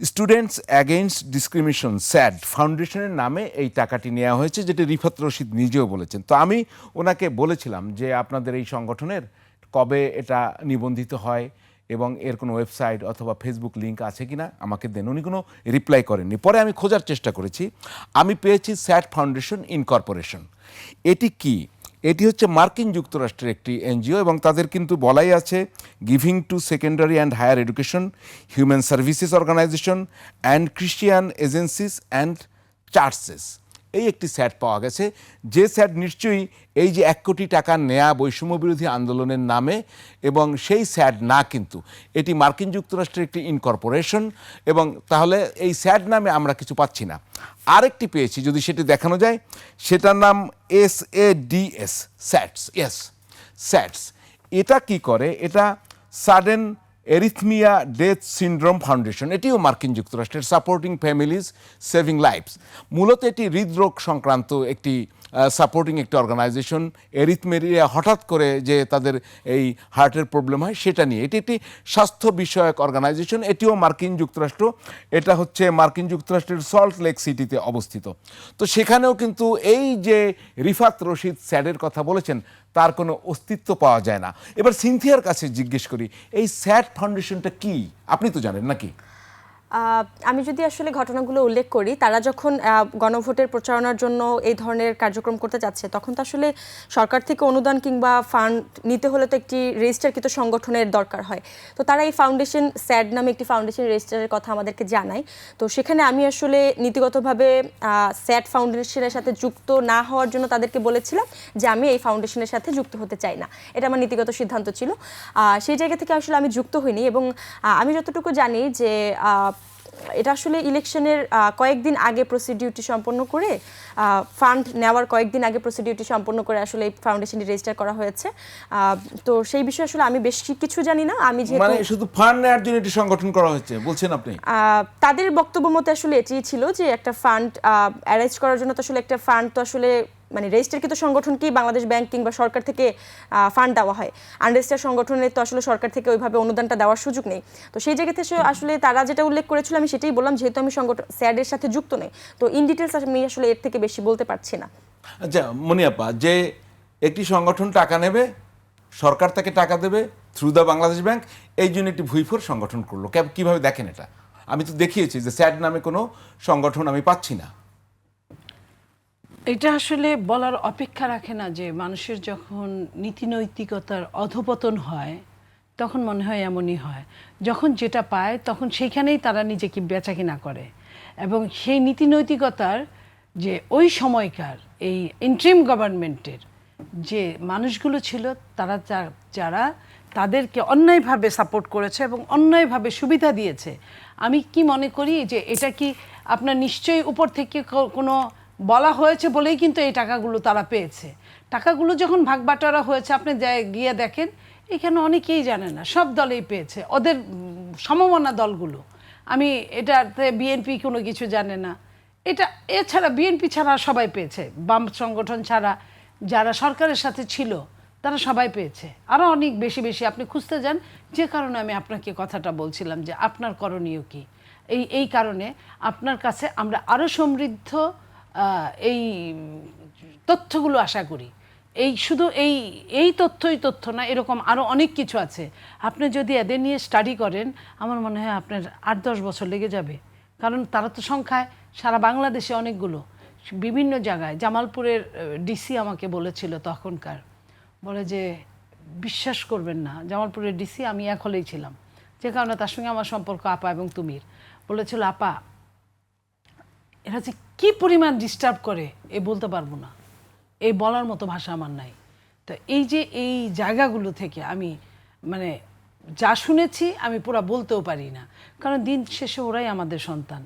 Students against discrimination sad ফাউন্ডেশনের নামে এই টাকাটি নেওয়া হয়েছে, যেটা রিফাত রশিদ নিজেও বলেছেন। তো আমি ওনাকে বলেছিলাম যে আপনাদের এই সংগঠনের কবে এটা নিবন্ধিত হয় এবং এর কোনো ওয়েবসাইট অথবা ফেসবুক লিঙ্ক আছে কিনা আমাকে দেন। উনি কোনো রিপ্লাই করেননি। পরে আমি খোঁজার চেষ্টা করেছি, আমি পেয়েছি স্যাড ফাউন্ডেশন ইনকর্পোরেশন। এটি কি? এটি হচ্ছে মার্কিন যুক্তরাষ্ট্রের একটি এনজিও এবং তাদের কিন্তু বলাই আছে giving to secondary and higher education, human services organisation and Christian agencies and churches. এই একটি স্যাট পাওয়া গেছে, যে স্যাট নিশ্চয়ই এই যে 1 কোটি টাকা নেয়া বৈষম্য বিরোধী আন্দোলনের নামে, এবং সেই স্যাট না, কিন্তু এটি মার্কিন যুক্তরাষ্ট্রের একটি ইনকর্পোরেশন, এবং তাহলে এই স্যাট নামে আমরা কিছু পাচ্ছি না। আরেকটি পেয়েছি, যদি সেটি দেখানো যায়, সেটার নাম SADS স্যাটস। ইয়েস, স্যাটস। এটা কি করে? এটা sudden arrhythmia death syndrome foundation, এটিও মার্কিন যুক্তরাষ্ট্রের, সাপোর্টিং ফ্যামিলিজ সেভিং লাইফস। মূলত এটি হৃদরোগ সংক্রান্ত একটি সাপোর্টিং একটি অর্গানাইজেশন। এরিথমেরিয়া হঠাৎ করে যে তাদের এই হার্টের প্রবলেম হয় সেটা নিয়ে, এটি একটি স্বাস্থ্য বিষয়ক অর্গানাইজেশন, এটিও মার্কিন যুক্তরাষ্ট্র। এটা হচ্ছে মার্কিন যুক্তরাষ্ট্রের সল্ট লেক সিটিতে অবস্থিত। তো সেখানেও কিন্তু এই যে রিফাত রশিদ স্যাডের কথা বলেছেন, তার কোনো অস্তিত্ব পাওয়া যায় না। এবার সিনথিয়ার কাছে জিজ্ঞেস করি, এই স্যাড ফাউন্ডেশনটা কি? আপনি তো জানেন নাকি? আমি যদি আসলে ঘটনাগুলো উল্লেখ করি, তারা যখন গণভোটের প্রচারণার জন্য এই ধরনের কার্যক্রম করতে যাচ্ছে, তখন তো আসলে সরকার থেকে অনুদান কিংবা ফান্ড নিতে হলে তো একটি রেজিস্টারকৃত সংগঠনের দরকার হয়। তো তারা এই ফাউন্ডেশন, স্যাড নামে একটি ফাউন্ডেশন রেজিস্টারের কথা আমাদেরকে জানায়। তো সেখানে আমি আসলে নীতিগতভাবে স্যাড ফাউন্ডেশনের সাথে যুক্ত না হওয়ার জন্য তাদেরকে বলেছিলাম যে আমি এই ফাউন্ডেশনের সাথে যুক্ত হতে চাই না। এটা আমার নীতিগত সিদ্ধান্ত ছিল। সেই জায়গা থেকে আসলে আমি যুক্ত হইনি, এবং আমি যতটুকু জানি যে এটা আসলে ইলেকশনের কয়েকদিন আগে প্রসিডিউরটি সম্পন্ন করে, ফান্ড নেওয়ার কয়েকদিন আগে প্রসিডিউরটি সম্পন্ন করে আসলে এই ফাউন্ডেশনটি রেজিস্টার করা হয়েছে। তো সেই বিষয়ে আসলে আমি বেশ কিছু জানি না। আমি মানে শুধু ফান্ড নেওয়ার জন্য এটি সংগঠন করা হয়েছে বলছেন আপনি? তাদের বক্তব্য মতে আসলে এটি ছিল যে একটা ফান্ড অ্যারেঞ্জ করার জন্য তো আসলে একটা ফান্ড তো আসলে মানে রেজিস্টারকৃত সংগঠনকেই বাংলাদেশ ব্যাংক কিংবা সরকার থেকে ফান্ড দেওয়া হয়। আনরেজিস্টার্ড সংগঠনের তো আসলে সরকার থেকে ওইভাবে অনুদানটা দেওয়ার সুযোগ নেই। তো সেই জায়গা থেকে আসলে তারা যেটা উল্লেখ করেছিল আমি সেটাই বললাম, যেহেতু আমি সংগঠন স্যাডের সাথে যুক্ত নেই, তো ইন ডিটেলস আমি আসলে এর থেকে বেশি বলতে পারছি না। আচ্ছা মনিয়াপ্পা, যে একটি সংগঠন টাকা নেবে, সরকার তাকে টাকা দেবে থ্রু দ্য বাংলাদেশ ব্যাংক, এই জন্য একটি ভুইফোর সংগঠন করলো, কিভাবে দেখেন এটা? আমি তো দেখিয়েছি যে স্যাড নামে কোনো সংগঠন আমি পাচ্ছি না। এটা আসলে বলার অপেক্ষা রাখে না যে মানুষের যখন নীতিনৈতিকতার অধপতন হয় তখন মনে হয় এমনই হয়, যখন যেটা পায় তখন সেইখানেই তারা নিজেকে বেচাকেনা করে। এবং সেই নীতিনৈতিকতার যে ওই সময়কার এই ইন্টারিম গভর্নমেন্টের যে মানুষগুলো ছিল, তারা যারা তাদেরকে অন্যায়ভাবে সাপোর্ট করেছে এবং অন্যায়ভাবে সুবিধা দিয়েছে। আমি কি মনে করি যে এটা কি আপনার নিশ্চয়ই উপর থেকে কোনো বলা হয়েছে বলেই কিন্তু এই টাকাগুলো তারা পেয়েছে। টাকাগুলো যখন ভাগ বাটোয়ারা হয়েছে, আপনি গিয়ে দেখেন এখানে অনেকেই জানে না, সব দলেই পেয়েছে, ওদের সমমনা দলগুলো। আমি এটাতে বিএনপি কোনো কিছু জানে না, এটা এছাড়া বিএনপি ছাড়া সবাই পেয়েছে, বাম সংগঠন ছাড়া যারা সরকারের সাথে ছিল তারা সবাই পেয়েছে। আরও অনেক বেশি বেশি আপনি খুঁজতে যান, যে কারণে আমি আপনাকে কথাটা বলছিলাম যে আপনার করণীয় কি। এই কারণে আপনার কাছে আমরা আরও সমৃদ্ধ এই তথ্যগুলো আশা করি। এই শুধু এই তথ্য না, এরকম আরও অনেক কিছু আছে। আপনি যদি এদের নিয়ে স্টাডি করেন, আমার মনে হয় আপনার 8-10 বছর লেগে যাবে। কারণ তারা তো সংখ্যায় সারা বাংলাদেশে অনেকগুলো, বিভিন্ন জায়গায়। জামালপুরের ডিসি আমাকে বলেছিল তখনকার, বলে যে বিশ্বাস করবেন না, জামালপুরের ডিসি আমি এক হলেই ছিলাম, যে কারণে তার সঙ্গে আমার সম্পর্ক আপা এবং তুমির, বলেছিল আপা এরা যে কী পরিমাণ ডিস্টার্ব করে এ বলতে পারবো না, এই বলার মতো ভাষা আমার নাই। তো এই জায়গাগুলো থেকে আমি মানে যা শুনেছি আমি পুরো বলতেও পারি না, কারণ দিন শেষে ওরাই আমাদের সন্তান।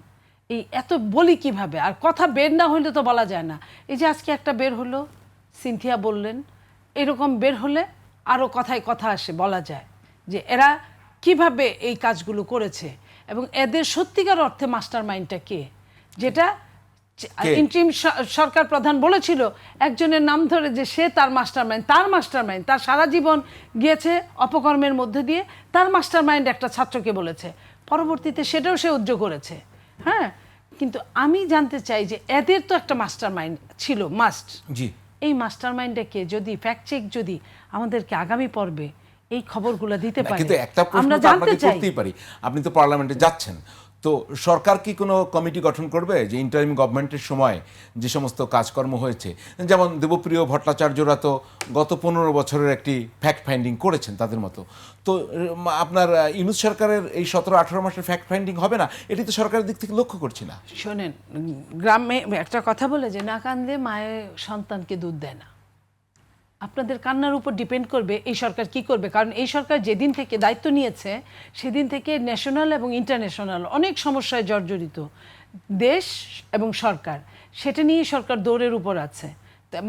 এত বলি কিভাবে? আর কথা বের না হইলে তো বলা যায় না। এই যে আজকে একটা বের হলো, সিনথিয়া বললেন, এরকম বের হলে আরও কথায় কথা আসে, বলা যায় যে এরা কিভাবে এই কাজগুলো করেছে এবং এদের সত্যিকার অর্থে মাস্টার মাইন্ডটা কে। যেটা ইন্টারিম সরকার প্রধান বলেছিল একজনের নাম ধরে যে সে তার মাস্টারমাইন্ড, তার সারা জীবন গিয়েছে অপকর্মের মধ্যে দিয়ে, তার মাস্টারমাইন্ড একটা ছাত্রকে বলেছে। পরবর্তীতে সেটাও সে উদ্যোগ করেছে। হ্যাঁ, কিন্তু আমি জানতে চাই যে এদের তো একটা মাস্টার মাইন্ড ছিল, মাস্ট। জি, এই মাস্টার মাইন্ডটাকে যদি ফ্যাক্ট চেক যদি আমাদেরকে আগামী পর্বে এই খবরগুলো দিতে পারে, কিন্তু একটা প্রশ্ন আমরা তো জানতে আপনাকে চাই। করতেই পারি, আপনি তো পার্লামেন্টে যাচ্ছেন, তো সরকার কি কোনো কমিটি গঠন করবে যে ইন্টারিম গভর্নমেন্টের সময় যে সমস্ত কাজকর্ম হয়েছে, যেমন দেবপ্রিয় ভট্টাচার্যরা তো গত 15 বছরের একটি ফ্যাক্ট ফাইন্ডিং করেছেন তাদের মতো, তো আপনার ইউনূস সরকারের এই 17-18 মাসের ফ্যাক্ট ফাইন্ডিং হবে না? এটি তো সরকারের দিক থেকে লক্ষ্য করছি না। শোনেন, গ্রামে একটা কথা বলে যে না কান্দলে মায়ের সন্তানকে দুধ দেয় না। আপনাদের কান্নার উপর ডিপেন্ড করবে এই সরকার কি করবে, কারণ এই সরকার যেদিন থেকে দায়িত্ব নিয়েছে সেদিন থেকে ন্যাশনাল এবং ইন্টারন্যাশনাল অনেক সমস্যায় জর্জরিত দেশ এবং সরকার, সেটা নিয়ে সরকার দৌড়ের উপর আছে।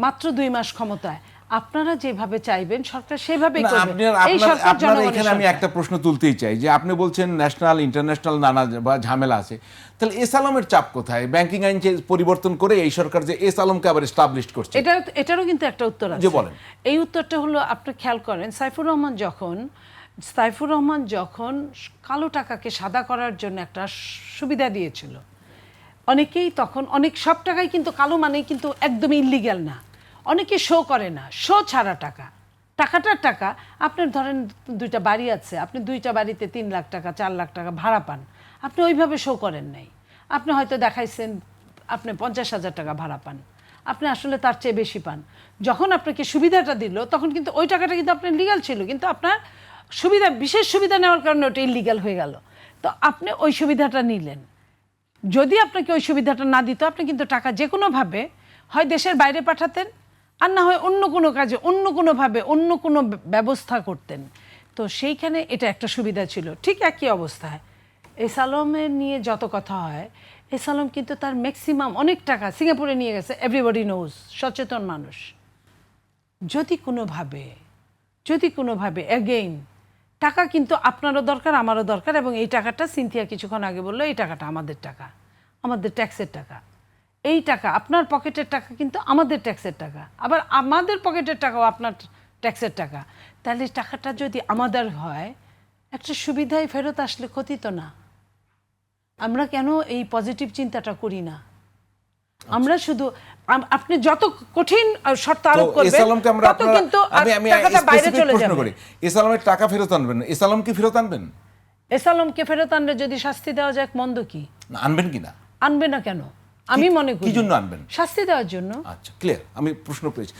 মাত্র 2 মাস ক্ষমতায়, আপনারা যেভাবে চাইবেন সরকার সেভাবেই করবে। এই সরকার আপনার জনগণের এখানে আমি সরকার। একটা প্রশ্ন তুলতেই চাই যে আপনি বলছেন ন্যাশনাল ইন্টারন্যাশনাল নানা বা ঝামেলা আছে, তাহলে এস আলমের চাপ কোথায়? ব্যাংকিং আইন পরিবর্তন করে এই সরকার যে এস আলমকে আবার এস্টাবলিশ করছে, এটারও কিন্তু একটা উত্তর আছে। যে বলেন। এই উত্তরটা হলো, আপনি খেয়াল করেন সাইফুর রহমান যখন কালো টাকাকে সাদা করার জন্য একটা সুবিধা দিয়েছিল, অনেকেই তখন সব টাকাই কিন্তু কালো, মানে কিন্তু একদমই ইল্লিগ্যাল না, অনেকে শো করে না, শো ছাড়া টাকাটার টাকা। আপনার ধরেন 2টা বাড়ি আছে, আপনি 2টা বাড়িতে 3 লাখ টাকা 4 লাখ টাকা ভাড়া পান, আপনি ওইভাবে শো করেন নাই, আপনি হয়তো দেখাইছেন আপনি 50,000 টাকা ভাড়া পান, আপনি আসলে তার চেয়ে বেশি পান। যখন আপনাকে সুবিধাটা দিল তখন কিন্তু ওই টাকাটা কিন্তু আপনার লিগ্যাল ছিল, কিন্তু আপনার বিশেষ সুবিধা নেওয়ার কারণে ওটা ইল্লিগ্যাল হয়ে গেল। তো আপনি ওই সুবিধাটা নিলেন। যদি আপনাকে ওই সুবিধাটা না দিত, আপনি কিন্তু টাকা যে কোনোভাবে হয় দেশের বাইরে পাঠাতেন, আর না হয় অন্য কোনো কাজে অন্য কোনোভাবে অন্য কোনো ব্যবস্থা করতেন। তো সেইখানে এটা একটা সুবিধা ছিল। ঠিক একই অবস্থায় এস আলমের নিয়ে যত কথা হয়, এস আলম কিন্তু তার ম্যাক্সিমাম অনেক টাকা সিঙ্গাপুরে নিয়ে গেছে, এভরিবডি নোজ, সচেতন মানুষ। যদি কোনোভাবে অ্যাগেইন টাকা কিন্তু আপনারও দরকার, আমারও দরকার, এবং এই টাকাটা সিনথিয়া কিছুক্ষণ আগে বললো এই টাকাটা আমাদের টাকা, আমাদের ট্যাক্সের টাকা। এই টাকা আপনার পকেটের টাকা কিন্তু আমাদের ট্যাক্সের টাকা, আবার আমাদের পকেটের টাকাও আপনার ট্যাক্সের টাকা। তাহলে টাকাটা যদি আমাদের হয়, একটা সুবিধায় ফেরত আসলে ক্ষতি তো না। আমরা কেন এই পজিটিভ চিন্তাটা করি না? আমরা শুধু আপনি যত কঠিন শর্ত আরোপ করবেন তত কিন্তু টাকাটা বাইরে চলে যাবে। এস আলমের টাকা ফেরত আনবেন, এস আলম কি ফেরত আনবেন? এস আলমকে ফেরত আনলে যদি শাস্তি দেওয়া যায়, মন্দ কি? আনবেন কিনা? আনবে না কেন? আমি মনে করি কি জন্য আনবেন? শাস্তি দেওয়ার জন্য। আচ্ছা, ক্লিয়ার, আমি প্রশ্ন পেয়েছি।